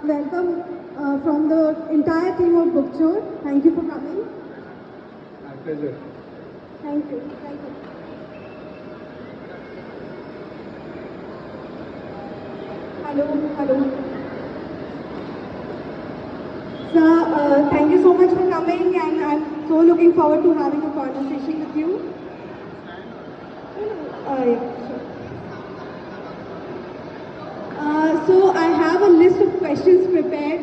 welcome from the entire team of Bookchore. Thank you for coming. My pleasure. Thank you. Thank you. Hello. Sir, thank you so much for coming, and I'm so looking forward to having a conversation with you. Yeah, sure. So I have a list of questions prepared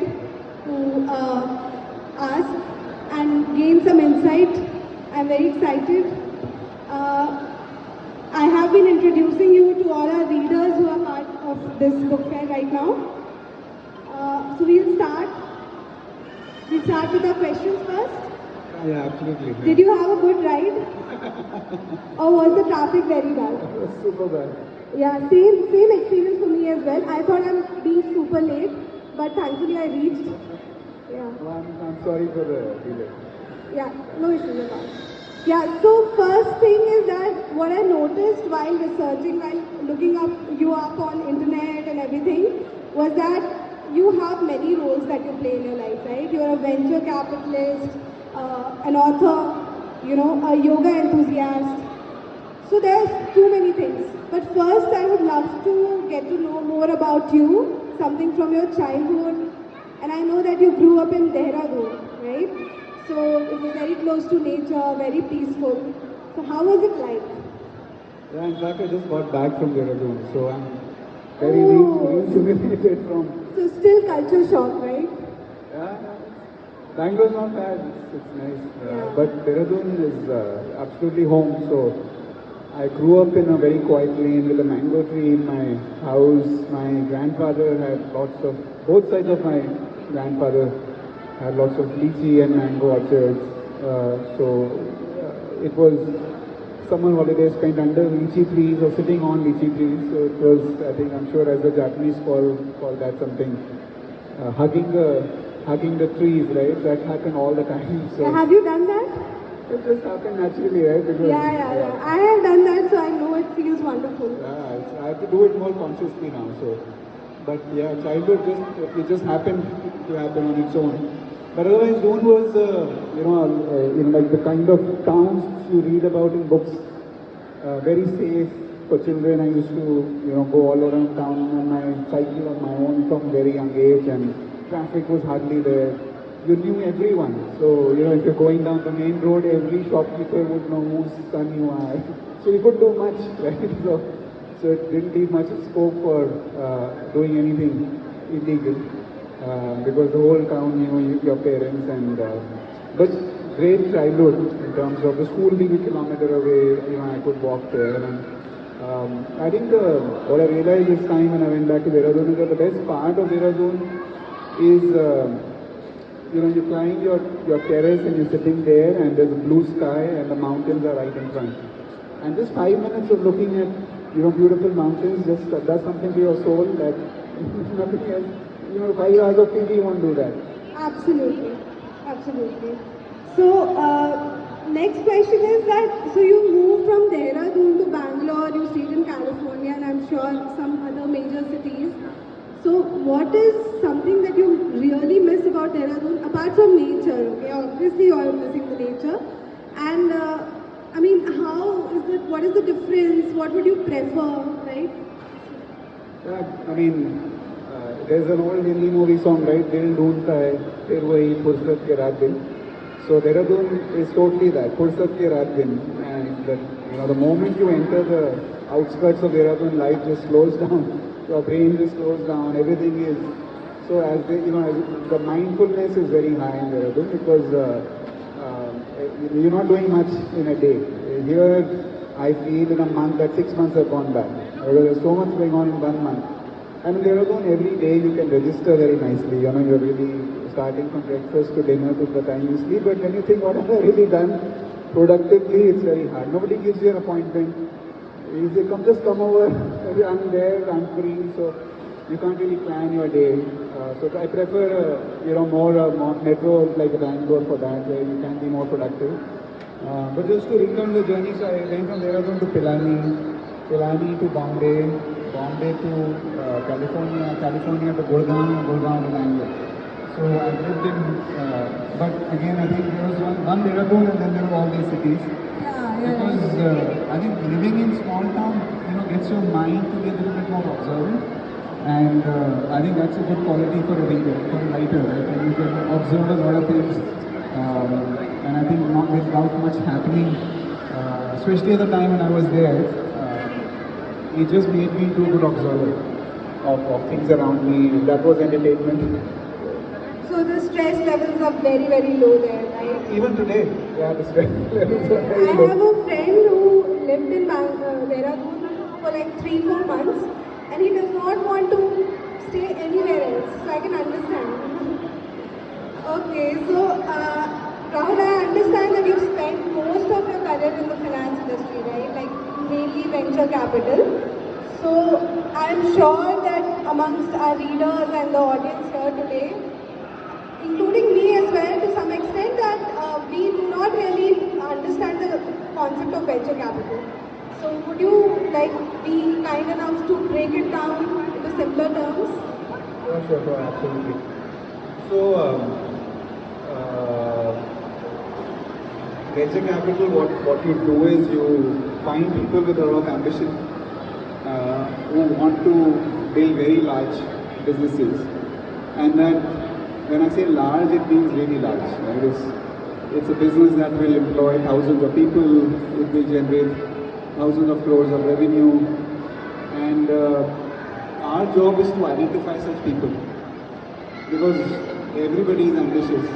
to ask and gain some insight. I'm very excited. I have been introducing you to all our readers who are part of this book fair right now. So we'll start with our questions first. Yeah, absolutely. Did you have a good ride? Or was the traffic very bad? It was super bad. Yeah, same experience for me as well. I thought I'm being super late, but thankfully I reached. Yeah. Well, I'm sorry for the delay. Yeah, no issues at all. Yeah, so first thing is that what I noticed while researching, while looking you up on internet and everything, was that you have many roles that you play in your life, right? You're a venture capitalist, an author, a yoga enthusiast. So there's too many things. But first I would love to get to know more about you, something from your childhood. And I know that you grew up in Dehradun, right? So it was very close to nature, very peaceful. So how was it like? Yeah, in fact, I just got back from Dehradun, so I'm very Oh. rejuvenated from. So still culture shock, right? Yeah, Bangalore's not bad. It's nice, Yeah. but Dehradun is absolutely home. So I grew up in a very quiet lane with a mango tree in my house. My grandfather had lots of, both sides of my grandfather had lots of lychee and mango orchards. It was summer holidays spent under lychee trees or sitting on lychee trees. So it was, I think, I'm sure as the Japanese call that something, hugging the trees, right? That happened all the time. So Have you done that? it just happened naturally, right? Because, Yeah. I have done that, so I know it feels wonderful. I have to do it more consciously now. So, but yeah, childhood just happened to happen on its own. But otherwise, Doon was, like the kind of towns you read about in books. Very safe for children. I used to, go all around town on my cycle on my own from very young age, and traffic was hardly there. You knew everyone. So, if you're going down the main road, every shopkeeper would know whose son you are. So you could do much, right? So it didn't leave much scope for doing anything illegal. Because the whole town knew your parents, and but great childhood in terms of the school being a kilometer away. I could walk there, and I think what I realized this time when I went back to Dehradun is that the best part of Dehradun is you climb your terrace and you're sitting there, and there's a blue sky and the mountains are right in front, and just 5 minutes of looking at beautiful mountains just does something to your soul that nothing else. 5 hours of TV won't do that. Absolutely. So, next question is that, so you moved from Dehradun to Bangalore, you stayed in California, and I'm sure some other major cities. So, what is something that you really miss about Dehradun, apart from nature? Okay, obviously you are missing the nature. And, what is the difference? What would you prefer, right? Yeah, there's an old Hindi movie song, right? Dil dhoondta hai, fir wahi fursat ke raat din. So Dehradun is totally that, fursat ke raat din. And the moment you enter the outskirts of Dehradun, life just slows down. Your brain just slows down. Everything is so the mindfulness is very high in Dehradun because you're not doing much in a day. Here, I feel in a month that 6 months have gone by. There's so much going on in 1 month. And in Dehradun, every day you can register very nicely. You're really starting from breakfast to dinner to the time you sleep. But when you think, what have I really done productively, it's very hard. Nobody gives you an appointment. You say, just come over. I'm there, I'm free. So you can't really plan your day. So I prefer, more metro like Bangalore for that, where you can be more productive. But just to recount the journey, so I went from Dehradun to Pilani to Bombay, Bombay to California to Gurgaon, Gurgaon to Bangalore. So I lived in, but again I think there was one Dehradun and then there were all these cities. Because I think living in small town, gets your mind to be a little bit more observant. And I think that's a good quality for a reader, for a writer, right? And you can observe a lot of things. And I think not without much happening, especially at the time when I was there, it just made me into a good observer of things around me, and that was entertainment. So the stress levels are very, very low there, right? Even today, yeah, the stress levels are very I low. have a friend who lived in Dehradun for like 3-4 months, and he does not want to stay anywhere else. So I can understand. Okay, so Rahul, I understand that you've spent most of your career in the finance industry, right? Like mainly venture capital. So I'm sure that amongst our readers and the audience here today, including me as well to some extent, that we do not really understand the concept of venture capital. So would you be kind enough to break it down into simpler terms? Sure, absolutely. So, venture capital, what you do is you find people with a lot of ambition who want to build very large businesses. And that, when I say large, it means really large. Right? It's a business that will employ thousands of people, it will generate thousands of crores of revenue. And our job is to identify such people. Because everybody is ambitious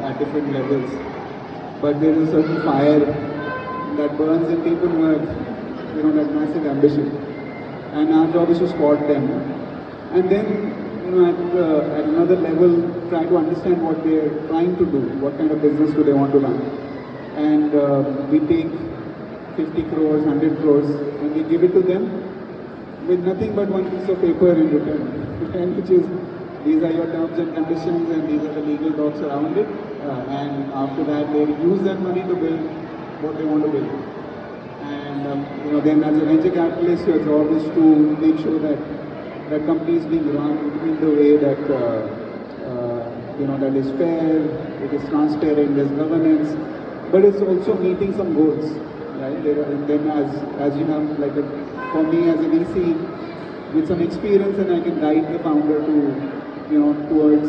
at different levels. But there is a certain fire that burns in people who have, that massive ambition. And our job is to spot them. And then, at another level, try to understand what they are trying to do, what kind of business do they want to run. And we take 50 crores, 100 crores, and we give it to them with nothing but one piece of paper in return, which is, these are your terms and conditions and these are the legal docs around it. And after that, they use that money to build what they want to build. And then as a venture capitalist, your job is to make sure that that company is being run in the way that that is fair, it is transparent, there's governance, but it's also meeting some goals, right? And then as you have, for me as a VC, with some experience, and I can guide the founder to, towards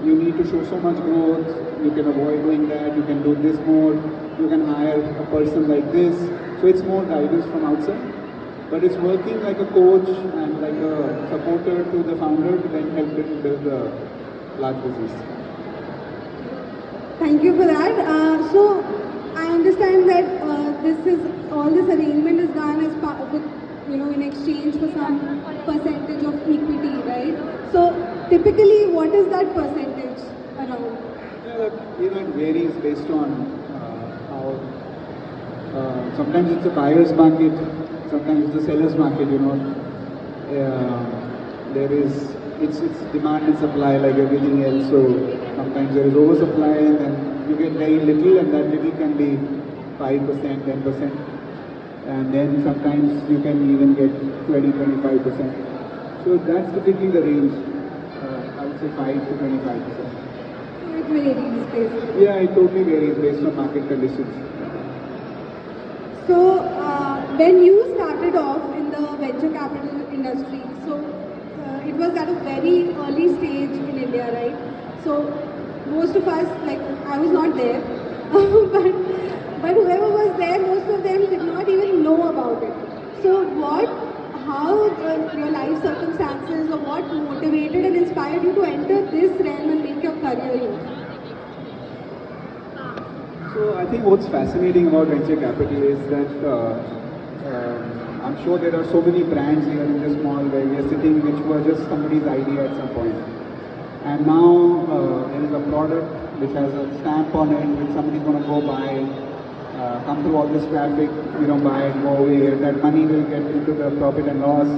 you need to show so much growth, you can avoid doing that, you can do this more, you can hire a person like this. So it's more guidance from outside. But it's working like a coach and like a supporter to the founder to then help them build a large business. Thank you for that. So I understand that all this arrangement is done as part of in exchange for some percentage of equity, right? So typically, what is that percentage around? Yeah, it varies based on how. Sometimes it's a buyer's market. Sometimes it's a seller's market, it's demand and supply like everything else. So sometimes there is oversupply and then you get very little, and that little can be 5%, 10%. And then sometimes you can even get 20-25%. So that's typically the range. I would say 5 to 25%. So it varies basically. Yeah, it totally varies based on market conditions. So when you started off in the venture capital industry, so it was at a very early stage in India, right? So most of us, I was not there, but whoever was there, most of them did not even know about it. So how your life circumstances, or what motivated and inspired you to enter this realm and make your career here? So I think what's fascinating about venture capital is that I'm sure there are so many brands here in this mall where we are sitting which were just somebody's idea at some point. And now there is a product which has a stamp on it which somebody's going to go buy, come through all this traffic, buy it, go away. That money will get into the profit and loss.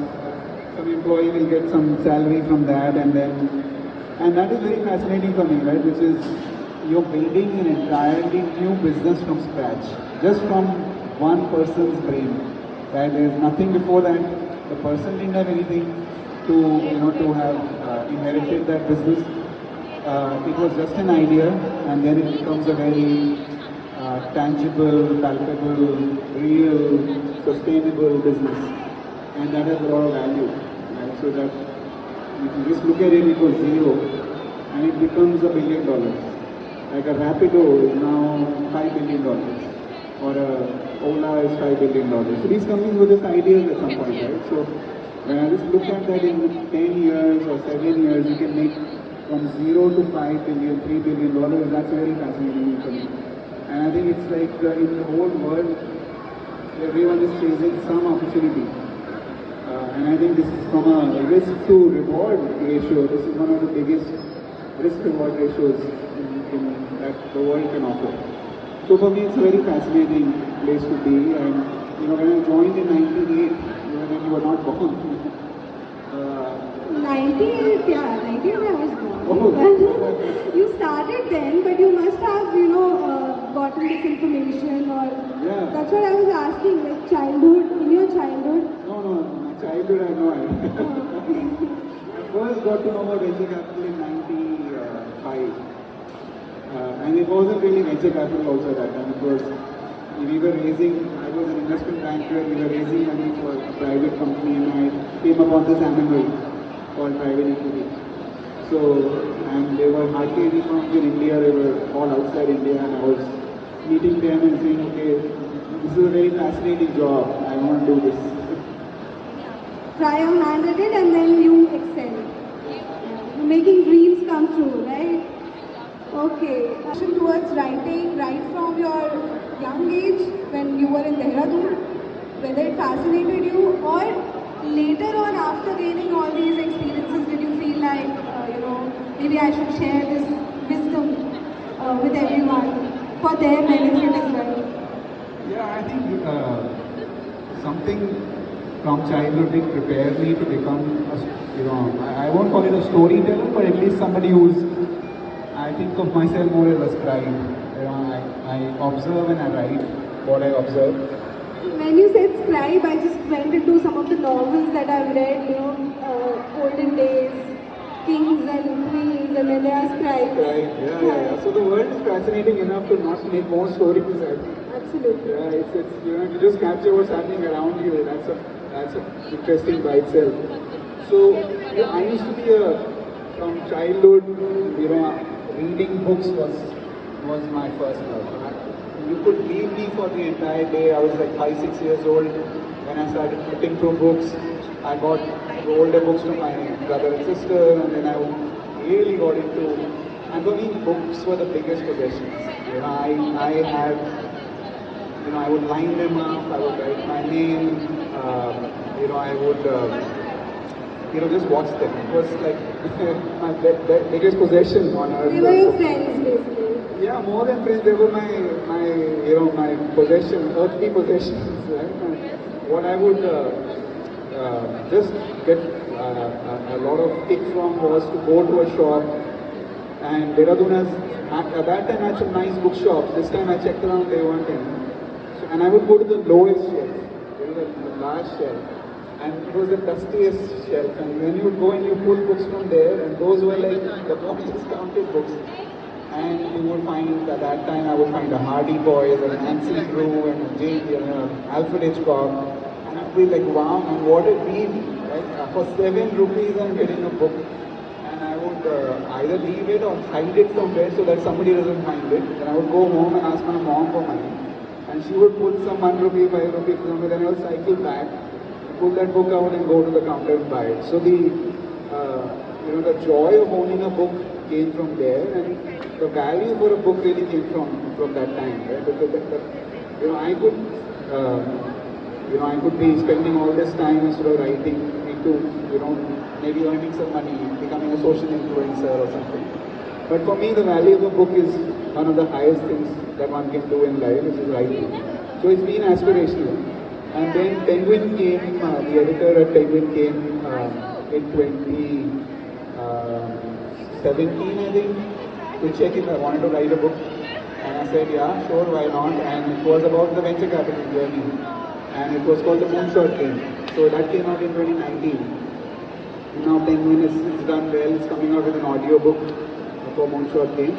Some employee will get some salary from that, and that is very fascinating for me, right? Which is, you're building an entirely new business from scratch, just from one person's brain. That there is nothing before that. The person didn't have anything to, to have inherited that business. It was just an idea, and then it becomes a very tangible, palpable, real, sustainable business, and that has a lot of value. Right? So that if you just look at it, it was zero, and it becomes $1 billion. Like a Rapido is now $5 billion, or a Ola is $5 billion. So these companies were just ideas at some point, right? So when I just look at that in 10 years or 7 years, you can make from 0 to 5 billion, $3 billion. That's very fascinating for me. And I think it's like in the whole world, everyone is chasing some opportunity. And I think this is from a risk to reward ratio. This is one of the biggest risk reward ratios that the world can offer. So for me, it's a very fascinating place to be. And when I joined in '98, when you were not born. 98, yeah, 98 I was born. Oh. You started then, but you must have, gotten this information or... Yeah. That's what I was asking, like childhood, in your childhood. No, my childhood I have no idea. I first got to know about venture capital in '95. And it wasn't really venture capital also at that time. It was, I was an investment banker, we were raising money for a private company, and I came upon this animal called private equity. So, and there were hardly any firms in India, they were all outside India, and I was meeting them and saying, okay, this is a very fascinating job, I want to do this. Try your hand at it and then you excel. You're making dreams come true, right? Okay. Passion towards writing right from your young age when you were in Dehradun, whether it fascinated you or later on after gaining all these experiences, did you feel like, maybe I should share this wisdom with everyone for their benefit as well? Yeah, I think something from childhood did prepare me to become, I won't call it a storyteller, but at least somebody who's, I think of myself more as a scribe. I observe and I write what I observe. When you said scribe, I just went into some of the novels that I've read, olden days, kings and queens, and then there are scribes. Right, yeah. So the world is fascinating enough to not make more stories, I think. Absolutely. Yeah, it's you just capture what's happening around you. That's interesting by itself. So I used to be from childhood, reading books was my first love. You could leave me for the entire day. I was like 5-6 years old when I started flipping through books. I got older books from my brother and sister, and then I really got into. And for me, books were the biggest possessions. I had. I would line them up. I would write my name. I would. Just watch them. It was like my biggest possession on earth. They were your friends, basically. Yeah, more than friends, they were my possession, earthly possessions. Right? What I would just get a lot of kick from was to go to a shop, and Dehradun has, at that time, had some nice bookshops. This time I checked around, they weren't any. So, and I would go to the lowest shelf, the last shelf. And it was the dustiest shelf, and when you would go and you pull books from there, and those were like the most discounted books. And you would find, at that time, I would find a Hardy Boys, and a Nancy Drew, and a Alfred Hitchcock, and I'd be like, wow, and what a deal, right? For 7 rupees, I'm getting a book, and I would either leave it or hide it somewhere so that somebody doesn't find it. And I would go home and ask my mom for money, and she would put some 1 rupee, 5 rupees somewhere, then I would cycle back, pull that book out, and go to the counter and buy it. So the joy of owning a book came from there, and the value for a book really came from that time, right? Because I could be spending all this time instead of writing into, maybe earning some money, becoming a social influencer or something. But for me, the value of a book is one of the highest things that one can do in life, which is writing. So it's been aspirational. And then Penguin came, the editor at Penguin came in 2017, I think, to check if I wanted to write a book. And I said, yeah, sure, why not? And it was about the venture capital journey. and it was called the Moonshot game. So that came out in 2019. Now Penguin is done well. It's coming out with an audiobook for Moonshot game,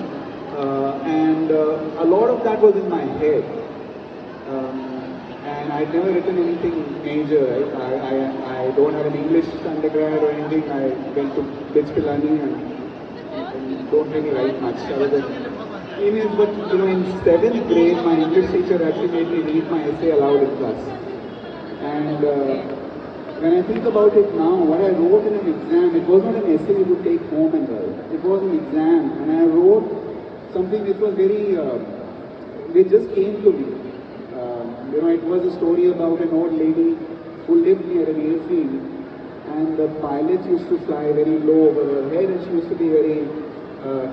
and a lot of that was in my head. And I'd never written anything major. Right? I don't have an English undergrad or anything. I went to Bitch Pilani and don't really write much other than emails. But you know, in 7th grade, my English teacher actually made me read my essay aloud in class. And when I think about it now, what I wrote in an exam, it was not an essay you would take home and write. It was an exam, and I wrote something which was very, which just came to me. You know, it was a story about an old lady who lived near an airfield, and the pilots used to fly very low over her head, and she used to be very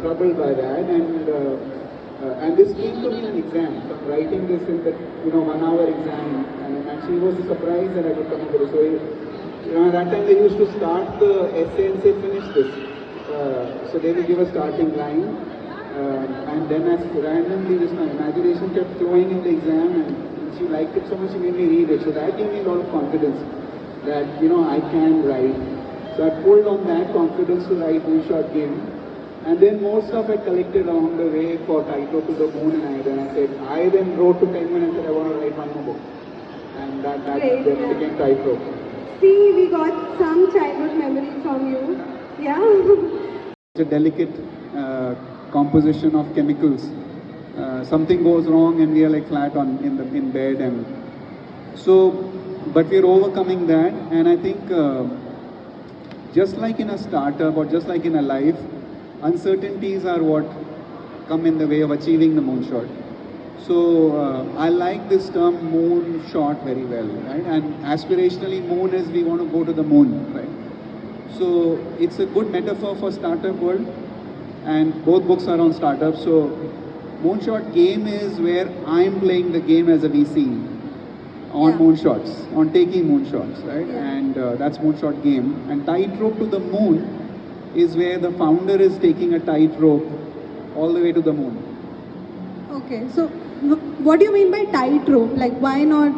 troubled by that. And this came to me in an exam. So I'm writing this in the 1 hour exam, and actually it was a surprise that I could come up with it. So you know, at that time they used to start the essay and say, finish this. So they would give a starting line, and then as randomly just my imagination kept flowing in the exam, and she liked it so much she made me read it. So that gave me a lot of confidence that I can write. So I pulled on that confidence to write Moonshot game. And then more stuff I collected along the way for Tightrope to the Moon, and I then wrote to Penguin and said I want to write one more book. And that became Tightrope. See, we got some childhood memories from you. Yeah. It's a delicate composition of chemicals. Something goes wrong and we are like flat in bed, and so, but we're overcoming that. And I think just like in a startup or just like in a life, uncertainties are what come in the way of achieving the moonshot. So I like this term moonshot very well, right? And aspirationally, moon is we want to go to the moon, right? So it's a good metaphor for startup world, and both books are on startups. So Moonshot game is where I'm playing the game as a VC on moonshots, on taking moonshots, right? Yeah. And that's Moonshot game. And Tightrope to the Moon is where the founder is taking a tightrope all the way to the moon. Okay, so what do you mean by tightrope? Like, why not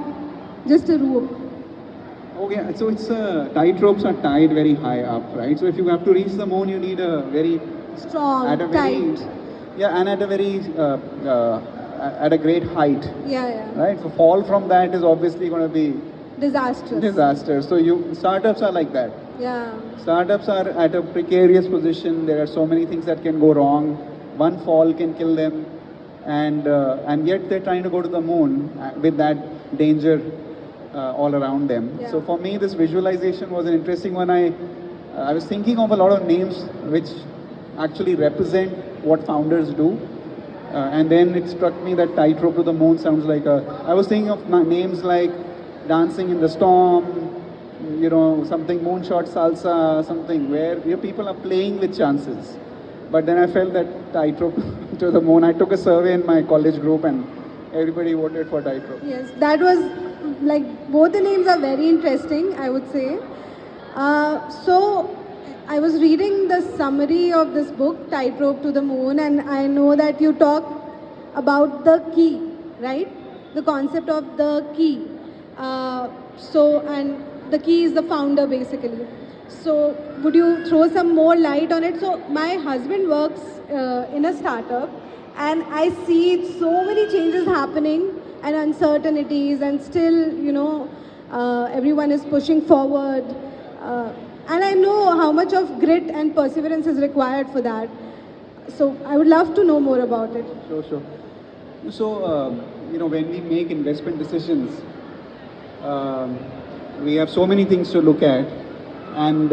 just a rope? Okay, so it's tightropes are tied very high up, right? So if you have to reach the moon, you need a very strong, tight. Yeah, and at a very at a great height. Yeah. Right. So fall from that is obviously going to be disastrous. Disaster. So startups are like that. Yeah. Startups are at a precarious position. There are so many things that can go wrong. One fall can kill them, and yet they're trying to go to the moon with that danger all around them. Yeah. So for me, this visualization was an interesting one. I was thinking of a lot of names which actually represent what founders do, and then it struck me that Tightrope to the Moon sounds like I was thinking of names like Dancing in the Storm, something Moonshot Salsa, something where people are playing with chances. But then I felt that Tightrope to the Moon. I took a survey in my college group and everybody voted for Tightrope. Yes, that was like both the names are very interesting, I would say. So I was reading the summary of this book, Tightrope to the Moon, and I know that you talk about the key, right? The concept of the key. And the key is the founder, basically. So would you throw some more light on it? So my husband works in a startup, and I see so many changes happening and uncertainties, and still, everyone is pushing forward. And I know how much of grit and perseverance is required for that. So I would love to know more about it. Sure. So, when we make investment decisions, we have so many things to look at, and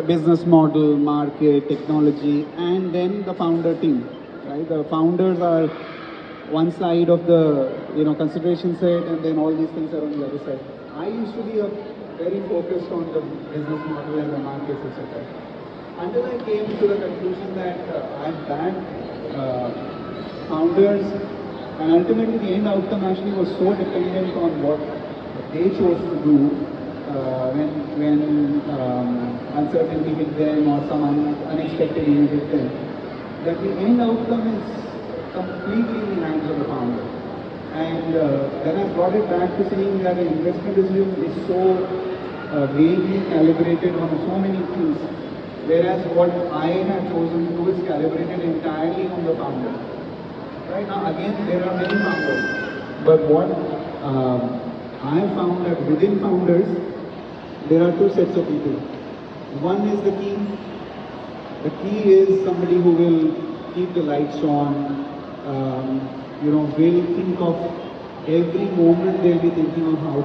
business model, market, technology, and then the founder team, right? The founders are one side of the, consideration set, and then all these things are on the other side. I used to be very focused on the business model and the markets, etc. Until I came to the conclusion that I backed founders, and ultimately the end outcome actually was so dependent on what they chose to do when uncertainty hit them or some unexpected event hit them, that the end outcome is completely in the hands of the founder. And then I brought it back to saying that an investment decision is so vaguely calibrated on so many things, whereas what I have chosen to do is calibrated entirely on the founder. Right now, again, there are many founders, but what I found that within founders, there are two sets of people. One is the key. The key is somebody who will keep the lights on, will think of every moment they'll be thinking of how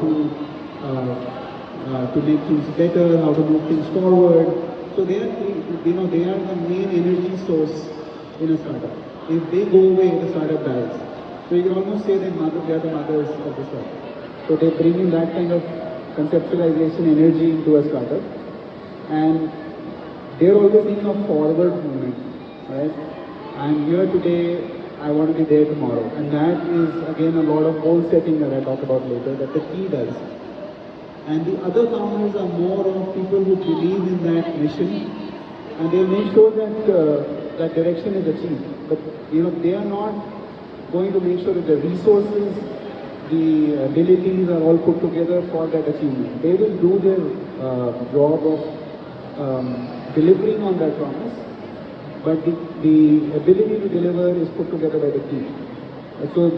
to make things better, how to move things forward. So they are the main energy source in a startup. If they go away, the startup dies. So you can almost say that they are the mothers of the startup. So they bring in that kind of conceptualization energy into a startup, and they're always thinking of forward movement, right? I'm here today, I want to be there tomorrow. And that is again a lot of goal setting that I talk about later, that the key does. And the other founders are more of people who believe in that mission, and they make sure that that direction is achieved. But they are not going to make sure that the resources, the abilities are all put together for that achievement. They will do their job of delivering on that promise, but the ability to deliver is put together by the team. So,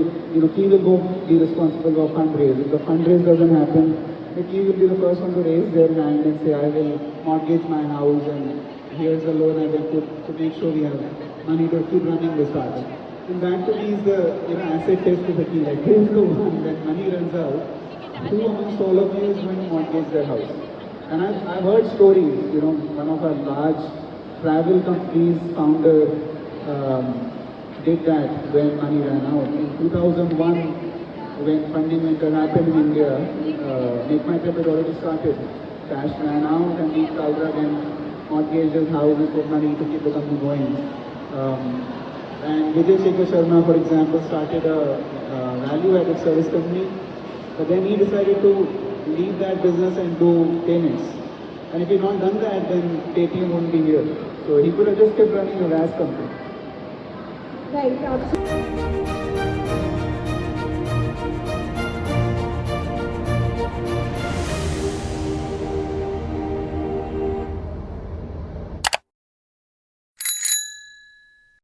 key will go be responsible for fundraise. If the fundraise doesn't happen, the key will be the first one to raise their hand and say, I will mortgage my house and here's the loan I will put to make sure we have money to keep running the startup. And that to me is the asset test of the key. Like, who is the one when money runs out, who amongst all of you is going to mortgage their house? And I've heard stories, one of our large travel companies founder did that when money ran out. In 2001, when funding winter happened in India, Make My Trip had already started. Cash ran out and Deep Kalra then mortgaged his house and put money to keep the company going. And Vijay Shekhar Sharma, for example, started a value-added service company, but then he decided to leave that business and do payments. And if he had not done that, then Paytm wouldn't be here. So he could have just kept running a VAS company. Right, absolutely.